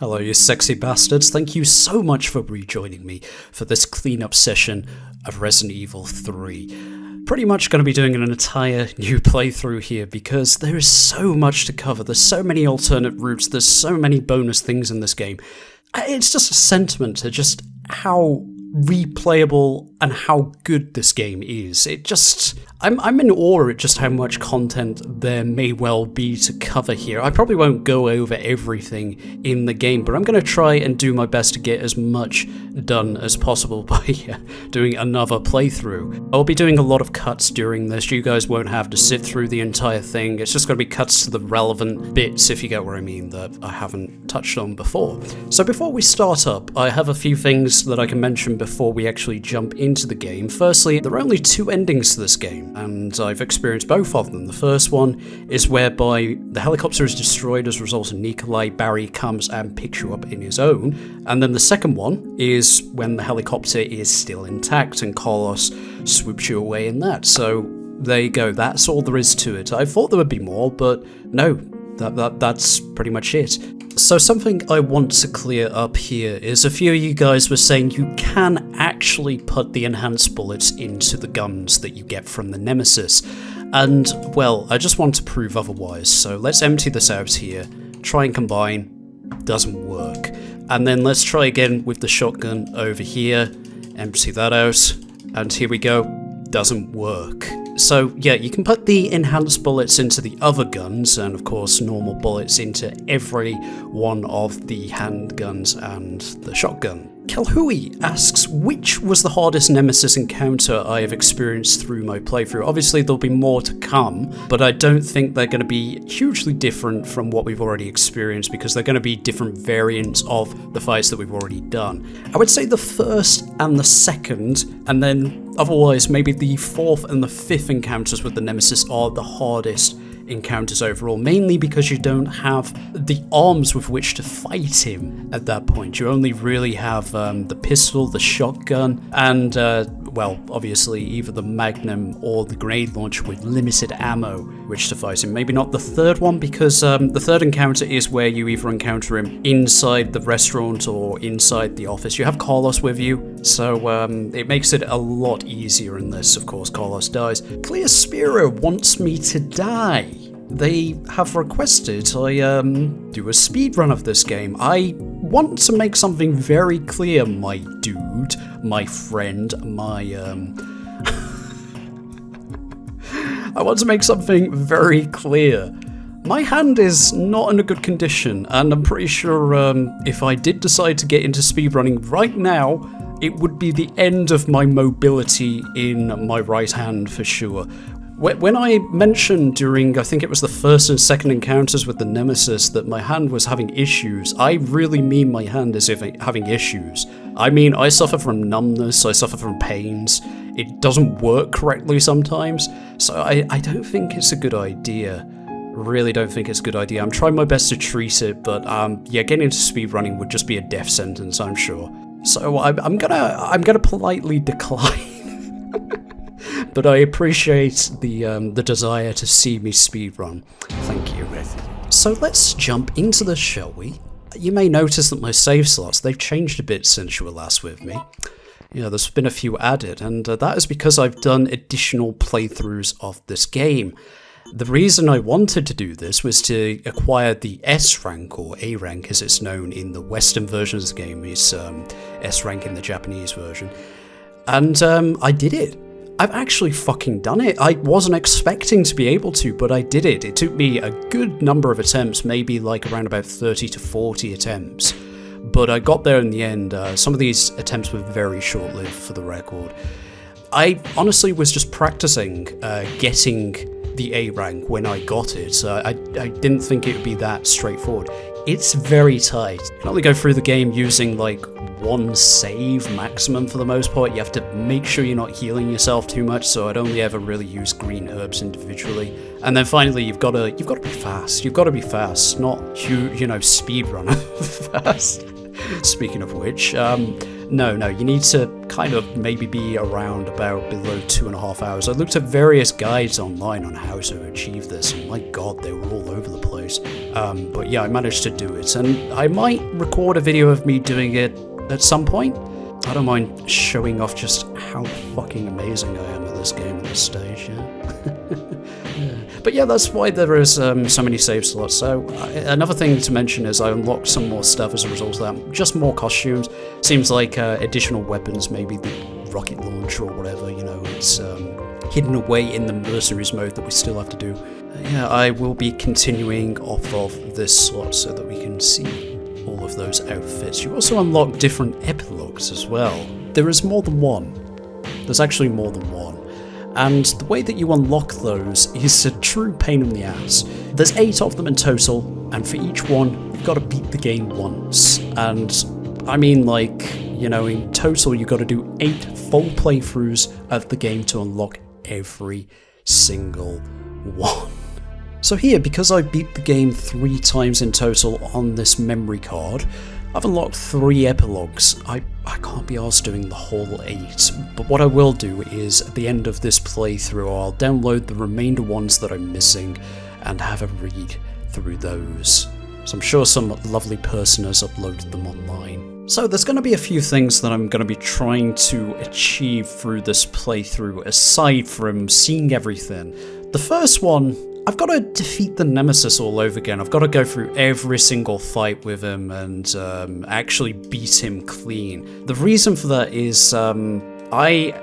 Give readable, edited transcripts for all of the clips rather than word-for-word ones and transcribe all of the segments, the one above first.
Hello, you sexy bastards. Thank you so much for rejoining me for this cleanup session of Resident Evil 3. Pretty much going to be doing an entire new playthrough here because there is so much to cover. There's so many alternate routes. There's so many bonus things in this game. It's just a sentiment to just how replayable and how good this game is. I'm in awe at just how much content there may well be to cover here. I probably won't go over everything in the game, but I'm going to try and do my best to get as much done as possible by doing another playthrough. I'll be doing a lot of cuts during this. You guys won't have to sit through the entire thing. It's just going to be cuts to the relevant bits, if you get what I mean, that I haven't touched on before. So before we start up, I have a few things that I can mention before we actually jump into the game. Firstly, there are only two endings to this game, and I've experienced both of them. The first one is whereby the helicopter is destroyed as a result of Nikolai. Barry comes and picks you up in his own. And then the second one is when the helicopter is still intact and Carlos swoops you away in that. So there you go, that's all there is to it. I thought there would be more, but no, that's pretty much it. So something I want to clear up here is a few of you guys were saying you can actually put the enhanced bullets into the guns that you get from the Nemesis. And, well, I just want to prove otherwise, so let's empty this out here, try and combine, doesn't work. And then let's try again with the shotgun over here, empty that out, and here we go, doesn't work. So yeah, you can put the enhanced bullets into the other guns, and of course normal bullets into every one of the handguns and the shotgun. Kelhui asks, which was the hardest Nemesis encounter I have experienced through my playthrough? Obviously there'll be more to come, but I don't think they're going to be hugely different from what we've already experienced because they're going to be different variants of the fights that we've already done. I would say the first and the second, and then otherwise maybe the fourth and the fifth encounters with the Nemesis are the hardest encounters overall, mainly because you don't have the arms with which to fight him at that point. You only really have the pistol, the shotgun, and well, obviously either the Magnum or the grenade launcher with limited ammo which to fight him. Maybe not the third one, because the third encounter is where you either encounter him inside the restaurant or inside the office. You have Carlos with you, so it makes it a lot easier in this. Of course, Carlos dies. Clear Spira wants me to die. They have requested I do a speedrun of this game. I want to make something very clear, my dude, my friend, my I want to make something very clear. My hand is not in a good condition, and I'm pretty sure if I did decide to get into speedrunning right now, it would be the end of my mobility in my right hand for sure. When I mentioned during, I think it was the first and second encounters with the Nemesis, that my hand was having issues, I really mean my hand is having issues. I mean, I suffer from numbness, I suffer from pains, it doesn't work correctly sometimes, so I don't think it's a good idea. Really don't think it's a good idea. I'm trying my best to treat it, but yeah, getting into speedrunning would just be a death sentence, I'm sure. So I'm gonna politely decline. But I appreciate the desire to see me speedrun. Thank you. So let's jump into this, shall we? You may notice that my save slots, they've changed a bit since you were last with me. You know, there's been a few added, and that is because I've done additional playthroughs of this game. The reason I wanted to do this was to acquire the S rank, or A rank as it's known in the Western version of the game. It's S rank in the Japanese version. And I did it. I've actually fucking done it. I wasn't expecting to be able to, but I did it. It took me a good number of attempts, maybe like around about 30 to 40 attempts. But I got there in the end. Some of these attempts were very short-lived, for the record. I honestly was just practicing getting the A rank when I got it. I didn't think it would be that straightforward. It's very tight. You can only go through the game using like one save maximum for the most part. You have to make sure you're not healing yourself too much, so I'd only ever really use green herbs individually. And then finally, you've got to be fast. You've got to be fast, not speedrunner fast. Speaking of which, No, you need to kind of maybe be around about below 2.5 hours. I looked at various guides online on how to achieve this, and my god, they were all over the place. But yeah, I managed to do it, and I might record a video of me doing it at some point. I don't mind showing off just how fucking amazing I am at this game at this stage, yeah. But yeah, that's why there is so many save slots. So another thing to mention is I unlocked some more stuff as a result of that. Just more costumes. Seems like additional weapons, maybe the rocket launcher or whatever, you know, it's hidden away in the Mercenaries mode that we still have to do. Yeah, I will be continuing off of this slot so that we can see all of those outfits. You also unlock different epilogues as well. There is more than one. There's actually more than one. And the way that you unlock those is a true pain in the ass. There's 8 of them in total, and for each one, you've got to beat the game once. And I mean, like, you know, in total, you've got to do 8 full playthroughs of the game to unlock every single one. So here, because I beat the game 3 times in total on this memory card, I've unlocked 3 epilogues. I can't be arsed doing the whole 8, but what I will do is, at the end of this playthrough, I'll download the remainder ones that I'm missing and have a read through those. So I'm sure some lovely person has uploaded them online. So there's going to be a few things that I'm going to be trying to achieve through this playthrough, aside from seeing everything. The first one, I've got to defeat the Nemesis all over again. I've got to go through every single fight with him and actually beat him clean. The reason for that is I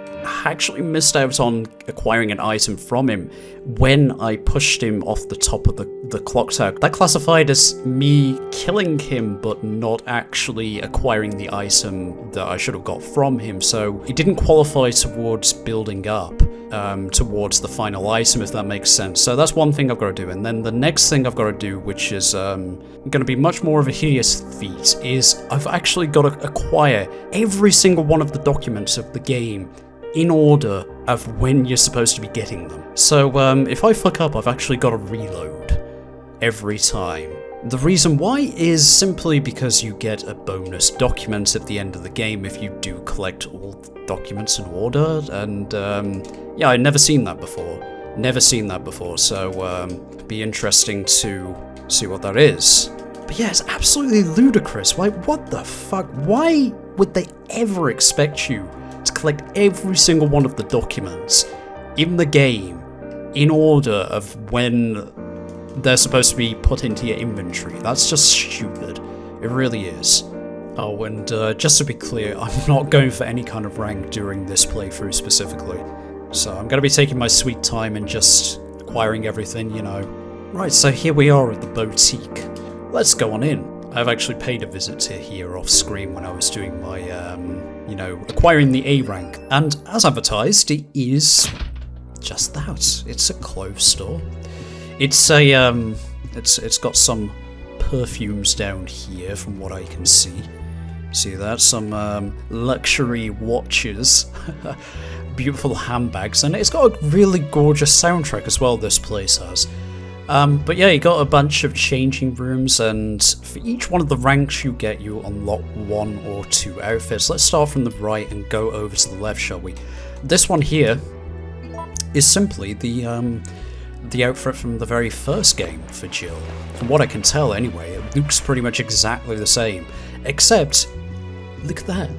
actually missed out on acquiring an item from him when I pushed him off the top of the clock tower. That classified as me killing him but not actually acquiring the item that I should have got from him, so it didn't qualify towards building up towards the final item, if that makes sense. So that's one thing I've got to do, and then the next thing I've got to do, which is going to be much more of a hideous feat, is I've actually got to acquire every single one of the documents of the game in order of when you're supposed to be getting them. So if I fuck up, I've actually got to reload every time. The reason why is simply because you get a bonus document at the end of the game if you do collect all the documents in order, and yeah, I'd never seen that before, so be interesting to see what that is. But yeah, it's absolutely ludicrous. Like, what the fuck? Why would they ever expect you to collect every single one of the documents in the game in order of when they're supposed to be put into your inventory? That's just stupid. It really is. Oh, and just to be clear, I'm not going for any kind of rank during this playthrough specifically. So I'm going to be taking my sweet time and just acquiring everything, you know. Right, so here we are at the boutique. Let's go on in. I've actually paid a visit to here off screen when I was doing my, you know, acquiring the A rank. And as advertised, it is just that. It's a clothes store. It's a, it's got some perfumes down here from what I can see. See that? Some luxury watches, beautiful handbags, and it's got a really gorgeous soundtrack as well, this place has. But yeah, you got a bunch of changing rooms, and for each one of the ranks you get, you unlock 1 or 2 outfits. Let's start from the right and go over to the left, shall we? This one here is simply the outfit from the very first game for Jill. From what I can tell anyway, it looks pretty much exactly the same, except look at that.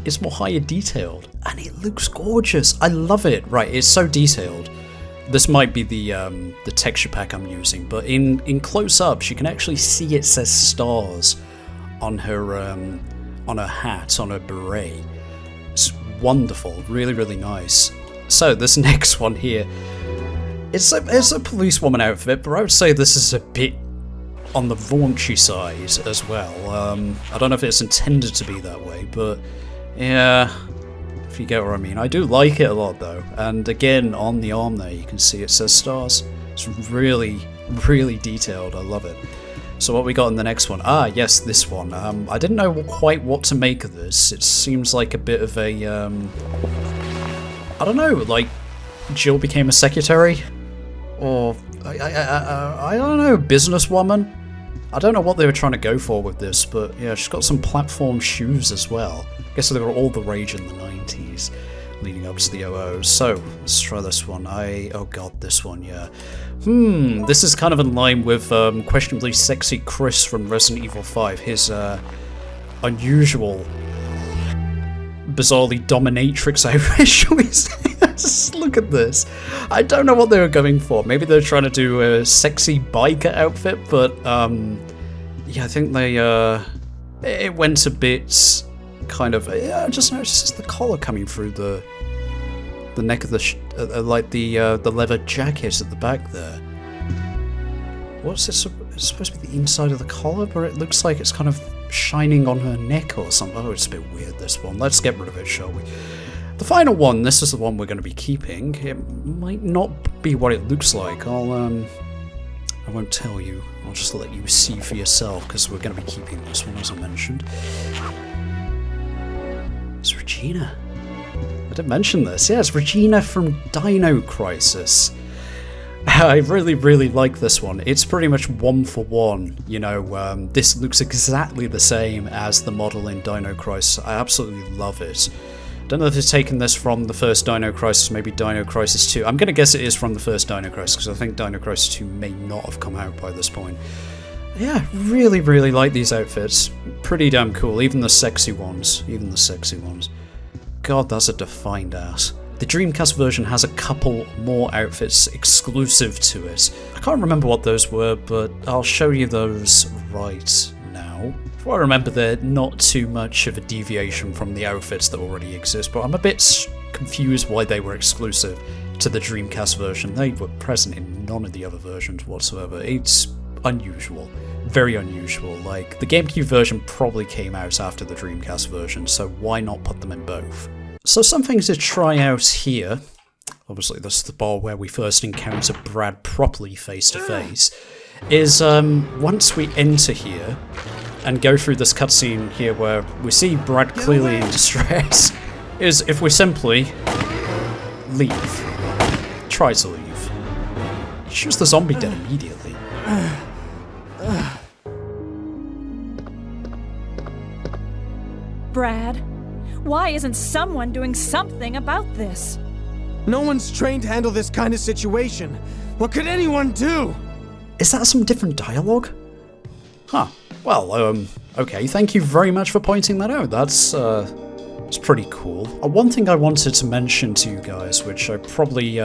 It's more higher detailed, and it looks gorgeous. I love it. Right, it's so detailed. This might be the texture pack I'm using, but in close-ups you can actually see it says stars on her hat, on her beret. It's wonderful, really, really nice. So this next one here, it's a policewoman outfit, but I would say this is a bit on the raunchy side as well. I don't know if it's intended to be that way, but yeah, if you get what I mean. I do like it a lot though, and again on the arm there you can see it says stars. It's really, really detailed. I love it. So what we got in the next one? Ah, yes, this one. I didn't know quite what to make of this. It seems like a bit of a I don't know, like Jill became a secretary, or I don't know, businesswoman. I don't know what they were trying to go for with this, but yeah, she's got some platform shoes as well. I guess they were all the rage in the 90s, leading up to the OOs. So, let's try this one. Oh god, this one, yeah. This is kind of in line with questionably sexy Chris from Resident Evil 5. His unusual, bizarrely dominatrix outfit, shall we say? Just look at this. I don't know what they were going for. Maybe they're trying to do a sexy biker outfit, but yeah, I think they it went a bit kind of. I just noticed the collar coming through the neck of the like the leather jacket at the back there. What's this? It's supposed to be the inside of the collar, but it looks like it's kind of shining on her neck or something. Oh, it's a bit weird, this one. Let's get rid of it, shall we? The final one, this is the one we're going to be keeping. It might not be what it looks like. I won't tell you. I'll just let you see for yourself, because we're going to be keeping this one, as I mentioned. It's Regina. I did mention this. Yeah, it's Regina from Dino Crisis. I really, really like this one. It's pretty much one for one. You know, this looks exactly the same as the model in Dino Crisis. I absolutely love it. Don't know if it's taken this from the first Dino Crisis, maybe Dino Crisis 2. I'm going to guess it is from the first Dino Crisis, because I think Dino Crisis 2 may not have come out by this point. Yeah, really, really like these outfits. Pretty damn cool, even the sexy ones. God, that's a defined ass. The Dreamcast version has a couple more outfits exclusive to it. I can't remember what those were, but I'll show you those right now. If I remember, they're not too much of a deviation from the outfits that already exist, but I'm a bit confused why they were exclusive to the Dreamcast version. They were present in none of the other versions whatsoever. It's unusual. Very unusual. Like, the GameCube version probably came out after the Dreamcast version, so why not put them in both? So something to try out here. Obviously, this is the bar where we first encounter Brad properly face to face. Is once we enter here and go through this cutscene here where we see Brad clearly in distress, is if we simply leave. Try to leave. He shoots the zombie dead immediately. Brad, why isn't someone doing something about this? No one's trained to handle this kind of situation. What could anyone do? Is that some different dialogue? Huh. Well, okay, thank you very much for pointing that out. That's pretty cool. One thing I wanted to mention to you guys, which I probably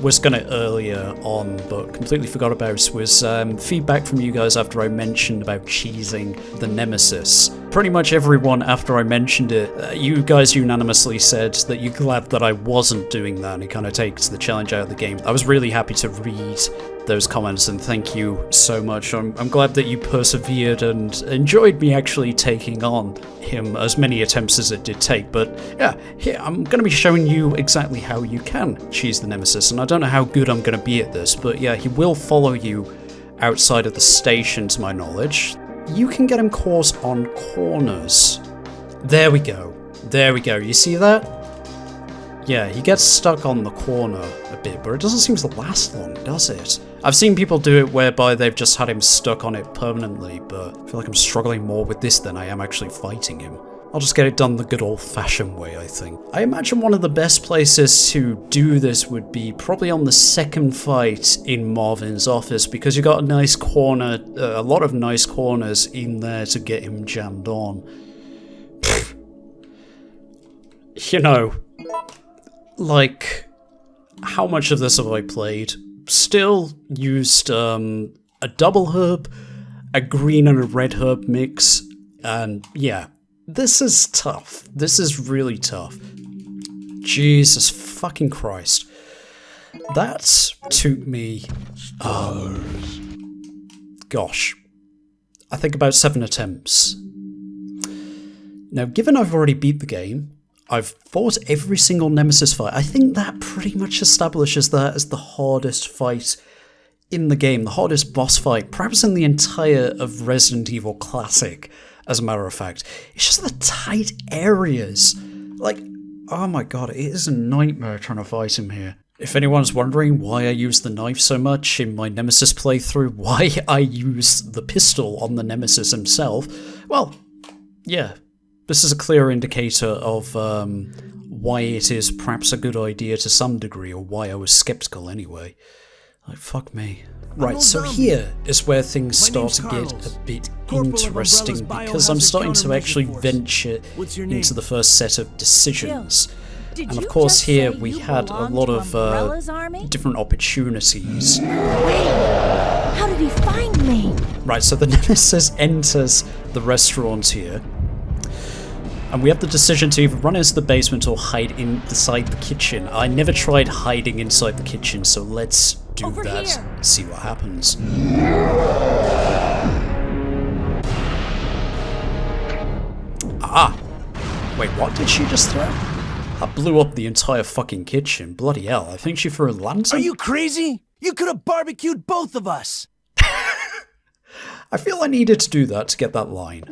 was gonna earlier on, but completely forgot about, was feedback from you guys after I mentioned about cheesing the Nemesis. Pretty much everyone after I mentioned it, you guys unanimously said that you're glad that I wasn't doing that, and it kind of takes the challenge out of the game. I was really happy to read those comments, and thank you so much. I'm glad that you persevered and enjoyed me actually taking on him as many attempts as it did take. But yeah, here I'm going to be showing you exactly how you can cheese the Nemesis, and I don't know how good I'm going to be at this, but yeah, he will follow you outside of the station to my knowledge. You can get him caught on corners. There we go. There we go. You see that? Yeah, he gets stuck on the corner a bit, but it doesn't seem to last long, does it? I've seen people do it whereby they've just had him stuck on it permanently, but I feel like I'm struggling more with this than I am actually fighting him. I'll just get it done the good old-fashioned way, I think. I imagine one of the best places to do this would be probably on the second fight in Marvin's office, because you got a nice corner, a lot of nice corners in there to get him jammed on. You know, like, how much of this have I played? Still used a double herb, a green and a red herb mix, and yeah, this is tough. This is really tough. Jesus fucking Christ. That took me, gosh, I think about 7 attempts. Now, given I've already beat the game, I've fought every single Nemesis fight. I think that pretty much establishes that as the hardest fight in the game, the hardest boss fight, perhaps in the entire of Resident Evil Classic, as a matter of fact. It's just the tight areas. Like, oh my god, it is a nightmare trying to fight him here. If anyone's wondering why I use the knife so much in my Nemesis playthrough, why I use the pistol on the Nemesis himself, well, yeah, this is a clear indicator of why it is perhaps a good idea to some degree, or why I was skeptical anyway. Like, fuck me. Right, so here is where things start to get a bit interesting, because I'm starting to actually venture into the first set of decisions. And of course here we had a lot of different opportunities. Wait, how did he find me? Right, so the Nemesis enters the restaurant here. And we have the decision to either run into the basement or hide inside the kitchen. I never tried hiding inside the kitchen, so let's do that. See what happens. Ah! Wait, what did she just throw? That blew up the entire fucking kitchen. Bloody hell, I think she threw a lantern. Are you crazy? You could have barbecued both of us! I feel I needed to do that to get that line.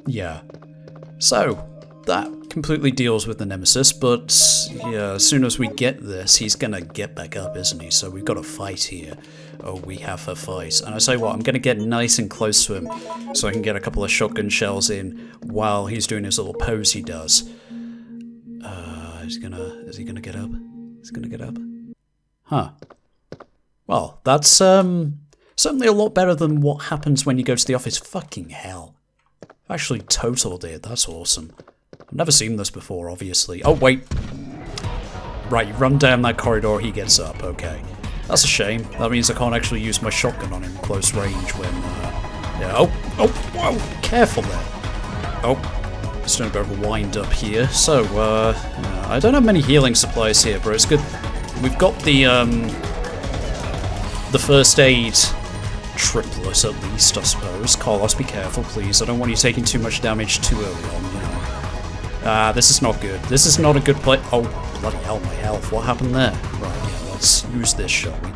Yeah. So, that completely deals with the Nemesis, but yeah, as soon as we get this, he's gonna get back up, isn't he? So we've got a fight here. Oh, we have a fight. And I say what, I'm gonna get nice and close to him so I can get a couple of shotgun shells in while he's doing his little pose he does. Is he gonna get up? He's gonna get up? Huh. Well, that's certainly a lot better than what happens when you go to the office. Fucking hell. Actually totaled it, that's awesome. I've never seen this before, obviously. Oh, wait. Right, you run down that corridor, he gets up, okay. That's a shame. That means I can't actually use my shotgun on him close range when, yeah, oh, whoa, careful there. Oh, just doing a bit of a wind up here. So, I don't have many healing supplies here, but it's good. We've got the first aid triplet at least, I suppose. Carlos, be careful, please. I don't want you taking too much damage too early on, you know. This is not good. This is not a good play. Oh, bloody hell, my health. What happened there? Right, yeah, let's use this, shall we?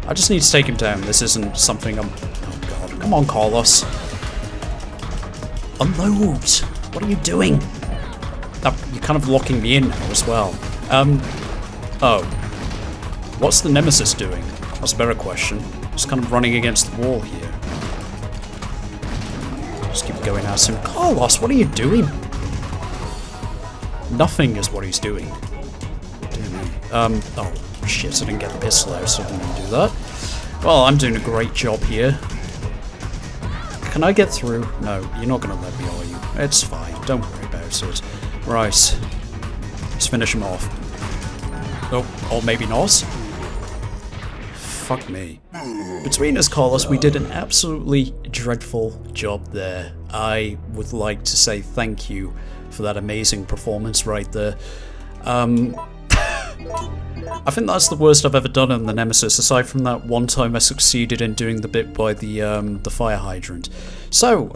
I just need to take him down. This isn't something I'm... Oh, God. Come on, Carlos. Unload! What are you doing? You're kind of locking me in now as well. Oh. What's the Nemesis doing? That's a better question. Just kind of running against the wall here. Just keep going at him. Carlos, what are you doing? Nothing is what he's doing. Dear me. Oh, shit, I didn't get the pistol out, so I didn't even do that. Well, I'm doing a great job here. Can I get through? No, you're not going to let me, are you? It's fine, don't worry about it. Right. Let's finish him off. Oh, or maybe not? Fuck me. Between us, Carlos, we did an absolutely dreadful job there. I would like to say thank you for that amazing performance right there. I think that's the worst I've ever done in the Nemesis, aside from that one time I succeeded in doing the bit by the fire hydrant. So,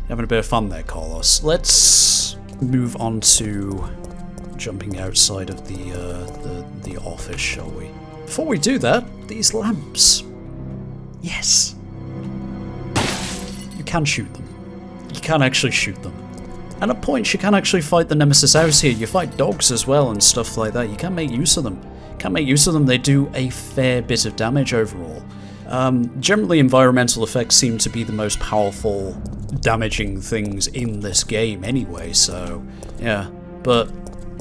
having a bit of fun there, Carlos. Let's move on to jumping outside of the office, shall we? Before we do that, these lamps. Yes. You can shoot them. You can actually shoot them. And at points, you can actually fight the Nemesis out here. You fight dogs as well and stuff like that. You can make use of them. They do a fair bit of damage overall. Generally, environmental effects seem to be the most powerful, damaging things in this game anyway, so yeah. But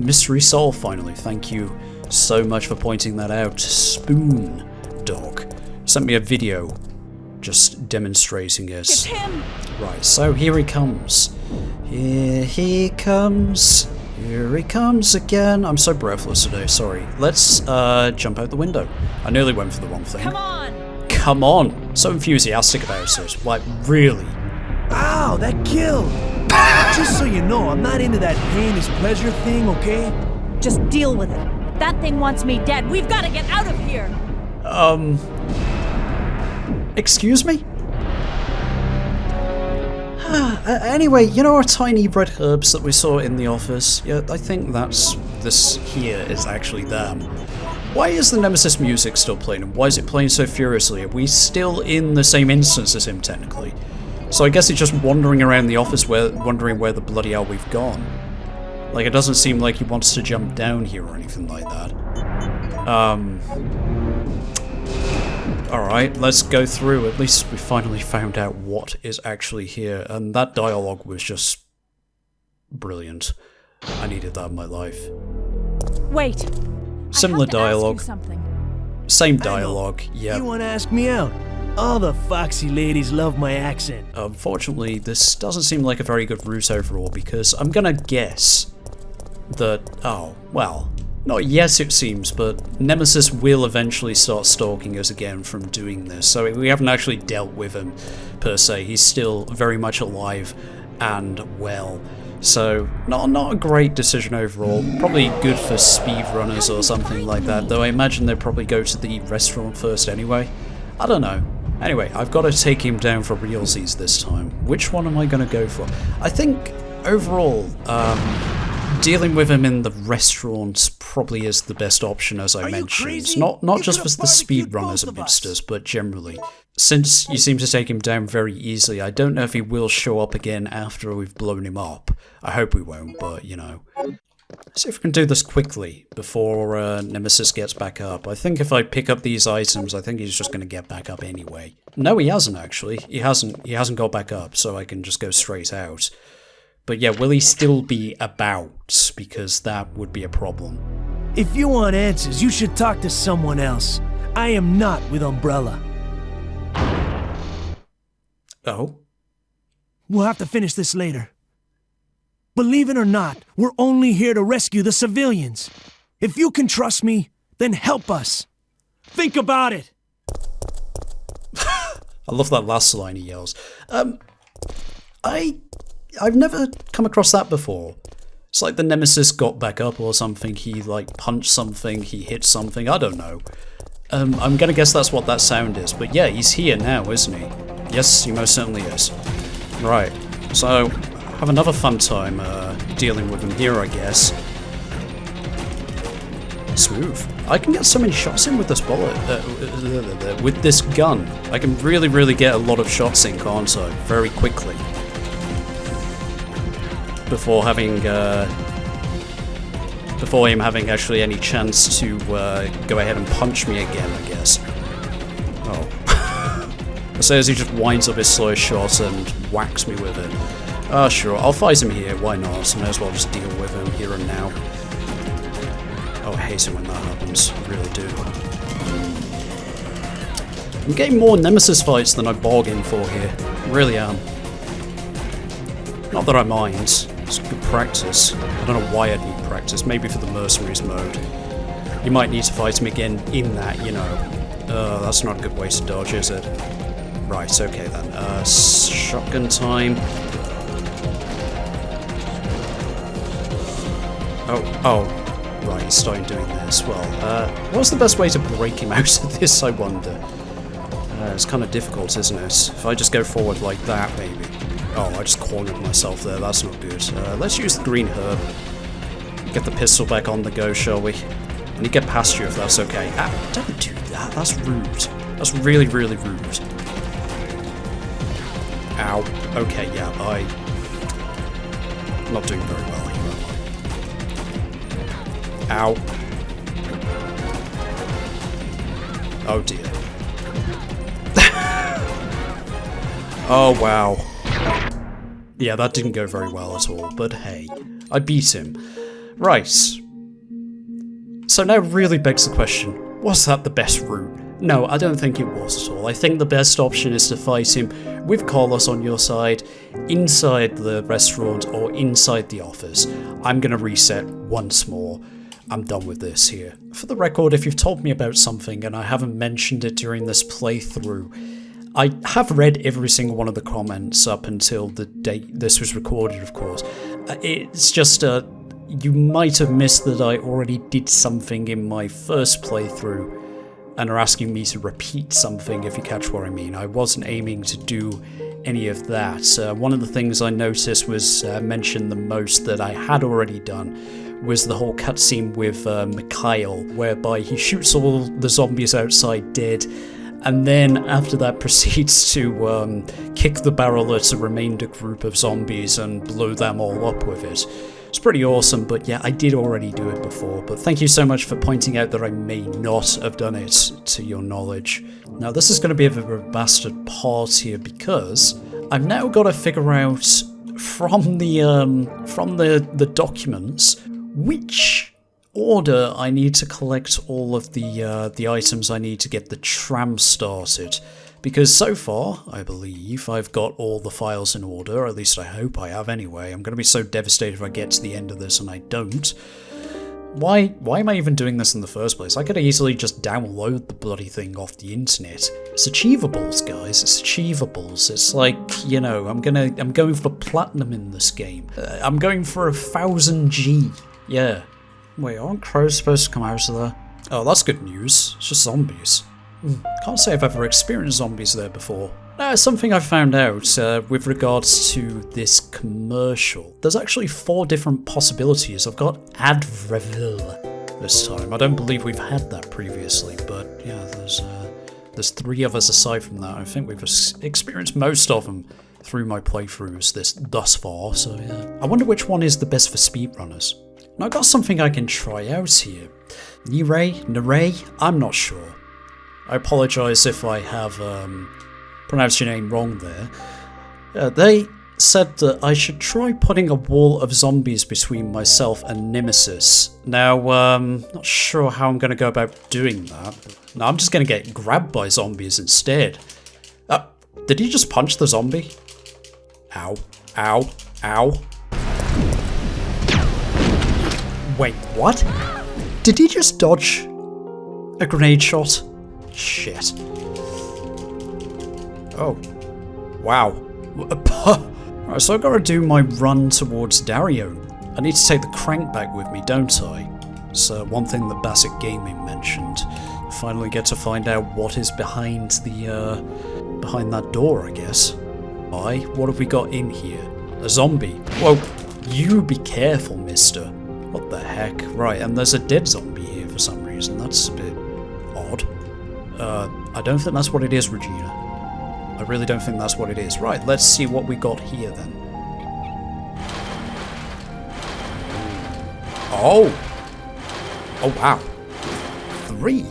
mystery solved finally. Thank you so much for pointing that out. Spoon Dog sent me a video just demonstrating it. It's him! Right, so here he comes. Here he comes. Here he comes again. I'm so breathless today, sorry. Let's jump out the window. I nearly went for the wrong thing. Come on! Come on! So enthusiastic about it. Like, really? Ow, that killed! Just so you know, I'm not into that pain is pleasure thing, okay? Just deal with it. That thing wants me dead. We've got to get out of here! Excuse me? Anyway, you know our tiny red herbs that we saw in the office? Yeah, I think this here is actually them. Why is the Nemesis music still playing, and why is it playing so furiously? Are we still in the same instance as him, technically? So I guess he's just wandering around the office wondering where the bloody hell we've gone. Like, it doesn't seem like he wants to jump down here or anything like that. Alright, let's go through. At least we finally found out what is actually here. And that dialogue was just brilliant. I needed that in my life. Wait. Similar I have to dialogue. ask you something. Same dialogue, yeah. You want to ask me out? All the foxy ladies love my accent. Unfortunately, this doesn't seem like a very good route overall, because I'm gonna guess that, oh, well, not yes it seems, but Nemesis will eventually start stalking us again from doing this, so we haven't actually dealt with him, per se. He's still very much alive and well. So, not a great decision overall. Probably good for speedrunners or something like that, though I imagine they'd probably go to the restaurant first anyway. I don't know. Anyway, I've got to take him down for realsies this time. Which one am I going to go for? I think, overall, dealing with him in the restaurant probably is the best option, as I mentioned. Not just for the speedrunners amidst us, but generally. Since you seem to take him down very easily, I don't know if he will show up again after we've blown him up. I hope we won't, but, you know. Let's see if we can do this quickly before Nemesis gets back up. I think if I pick up these items, I think he's just going to get back up anyway. No, he hasn't, actually. He hasn't got back up, so I can just go straight out. But yeah, will he still be about? Because that would be a problem. If you want answers, you should talk to someone else. I am not with Umbrella. Oh? We'll have to finish this later. Believe it or not, we're only here to rescue the civilians. If you can trust me, then help us. Think about it! I love that last line he yells. I've never come across that before. It's like the Nemesis got back up or something, he like punched something, he hit something, I don't know. I'm gonna guess that's what that sound is, but yeah, he's here now, isn't he? Yes, he most certainly is. Right, so have another fun time dealing with him here, I guess. Smooth. I can get so many shots in with this bullet, with this gun. I can really get a lot of shots in, can't I? Very quickly. Before him having actually any chance to go ahead and punch me again, I guess. Oh. So as he just winds up his slow shot and whacks me with it. Oh, sure, I'll fight him here, why not? I may as well just deal with him here and now. Oh, I hate it when that happens, I really do. I'm getting more Nemesis fights than I bargained for here, I really am. Not that I mind, it's good practice. I don't know why I'd need practice, maybe for the Mercenaries mode. You might need to fight him again in that, you know. That's not a good way to dodge, is it? Right, okay then. Shotgun time. Oh, right, he's starting doing this. Well, what's the best way to break him out of this, I wonder? It's kind of difficult, isn't it? If I just go forward like that, maybe. Oh, I just cornered myself there, that's not good. Let's use the green herb. Get the pistol back on the go, shall we? I need to get past you if that's okay. Ah, don't do that, that's rude. That's really rude. Ow. Okay, yeah, I'm not doing very well here, am I? Ow. Oh dear. Oh wow. Yeah, that didn't go very well at all, but hey, I beat him. Right. So now really begs the question, was that the best route? No, I don't think it was at all. I think the best option is to fight him with Carlos on your side, inside the restaurant or inside the office. I'm gonna reset once more. I'm done with this here. For the record, if you've told me about something and I haven't mentioned it during this playthrough, I have read every single one of the comments up until the date this was recorded, of course. It's just, you might have missed that I already did something in my first playthrough and are asking me to repeat something, if you catch what I mean. I wasn't aiming to do any of that. One of the things I noticed was mentioned the most that I had already done was the whole cutscene with Mikhail, whereby he shoots all the zombies outside dead, and then after that proceeds to kick the barrel at a remainder group of zombies and blow them all up with it. It's pretty awesome, but yeah, I did already do it before, but thank you so much for pointing out that I may not have done it to your knowledge. Now this is going to be a bit of a bastard pause here because I've now got to figure out from the documents which order I need to collect all of the items I need to get the tram started. Because so far, I believe, I've got all the files in order, or at least I hope I have anyway. I'm going to be so devastated if I get to the end of this and I don't. Why am I even doing this in the first place? I could easily just download the bloody thing off the internet. It's achievables, guys, it's achievables. It's like, you know, I'm going for platinum in this game. I'm going for 1000 G. Yeah. Wait, aren't crows supposed to come out of there? Oh, that's good news. It's just zombies. Can't say I've ever experienced zombies there before. Something I found out with regards to this commercial. There's actually 4 different possibilities. I've got Adreville this time. I don't believe we've had that previously, but yeah, there's 3 of us aside from that. I think we've experienced most of them through my playthroughs thus far, so yeah. I wonder which one is the best for speedrunners. Now I've got something I can try out here. Nere? I'm not sure. I apologise if I have pronounced your name wrong there. They said that I should try putting a wall of zombies between myself and Nemesis. Now, not sure how I'm going to go about doing that. No, I'm just going to get grabbed by zombies instead. Did he just punch the zombie? Ow. Ow. Ow. Wait, what? Did he just dodge a grenade shot? Shit. Oh. Wow. Right, so I've got to do my run towards Dario. I need to take the crank back with me, don't I? It's one thing that Bassett Gaming mentioned. Finally get to find out what is behind that door, I guess. What have we got in here? A zombie. Whoa, you be careful, mister. What the heck? Right, and there's a dead zombie here for some reason. That's a bit odd. I don't think that's what it is, Regina. I really don't think that's what it is. Right, let's see what we got here then. Oh! Oh wow. 3!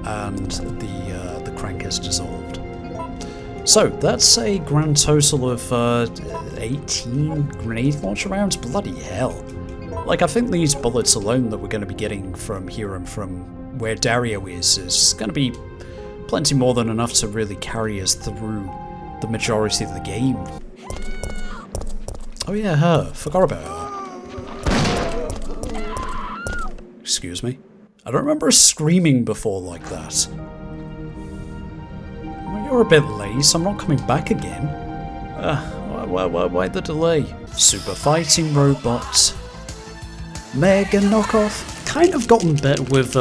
And the crank is dissolved. So, that's a grand total of 18 grenade launcher rounds? Bloody hell. Like, I think these bullets alone that we're going to be getting from here and from where Dario is going to be plenty more than enough to really carry us through the majority of the game. Oh yeah, her. Forgot about her. Excuse me. I don't remember her screaming before like that. Well, you're a bit late, so I'm not coming back again. Why the delay? Super fighting robot. Mega knockoff. Kind of gotten better with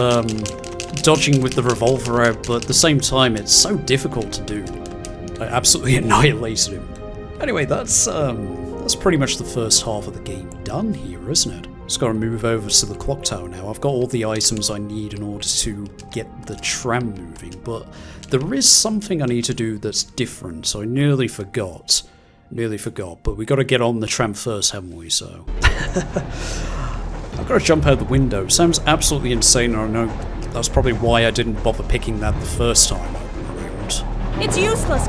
dodging with the revolver out, but at the same time it's so difficult to do. I absolutely annihilated him. Anyway, that's pretty much the first half of the game done here, isn't it? Just gotta move over to the clock tower now. I've got all the items I need in order to get the tram moving, but there is something I need to do that's different, so I nearly forgot, but we gotta get on the tram first, haven't we, so... I've got to jump out the window. Sounds absolutely insane, and I know that's probably why I didn't bother picking that the first time around. It's useless!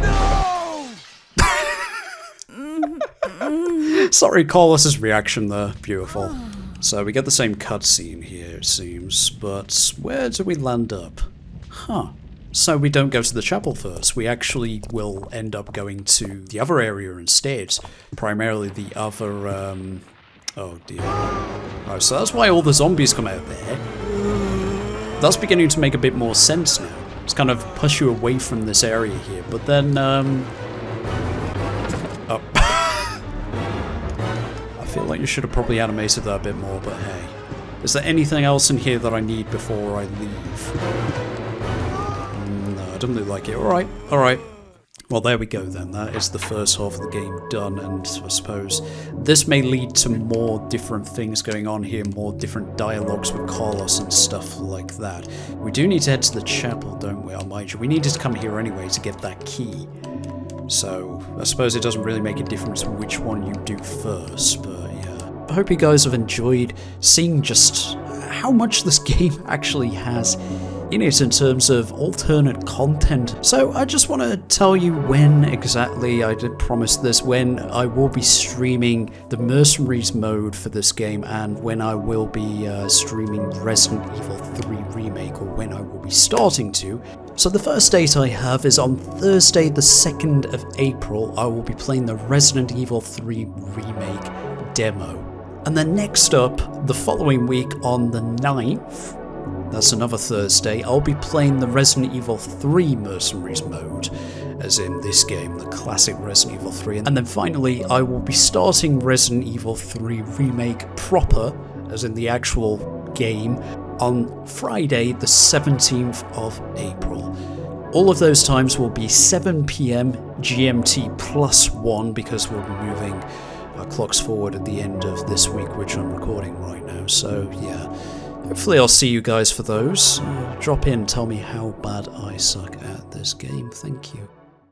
No! Sorry, Carlos's reaction there. Beautiful. So we get the same cutscene here, it seems, but where do we land up? Huh. So we don't go to the chapel first. We actually will end up going to the other area instead. Primarily the other, oh dear. Oh, so that's why all the zombies come out there. That's beginning to make a bit more sense now. It's kind of push you away from this area here, but then, oh. I feel like you should have probably animated that a bit more, but hey. Is there anything else in here that I need before I leave? No, it doesn't look like it. Alright, alright. Well, there we go then. That is the first half of the game done, and I suppose this may lead to more different things going on here, more different dialogues with Carlos and stuff like that. We do need to head to the chapel, don't we? Oh, mind you, we needed to come here anyway to get that key. So I suppose it doesn't really make a difference which one you do first, but yeah. I hope you guys have enjoyed seeing just how much this game actually has in it in terms of alternate content. So I just want to tell you when exactly, I did promise this, when I will be streaming the Mercenaries mode for this game and when I will be streaming Resident Evil 3 Remake, or when I will be starting to. So the first date I have is on Thursday the 2nd of April. I will be playing the Resident Evil 3 Remake demo. And then next up, the following week on the 9th, that's another Thursday, I'll be playing the Resident Evil 3 Mercenaries mode, as in this game, the classic Resident Evil 3. And then finally, I will be starting Resident Evil 3 Remake proper, as in the actual game, on Friday the 17th of April. All of those times will be 7 PM GMT +1, because we'll be moving our clocks forward at the end of this week, which I'm recording right now, so yeah. Hopefully I'll see you guys for those. Drop in, tell me how bad I suck at this game. Thank you.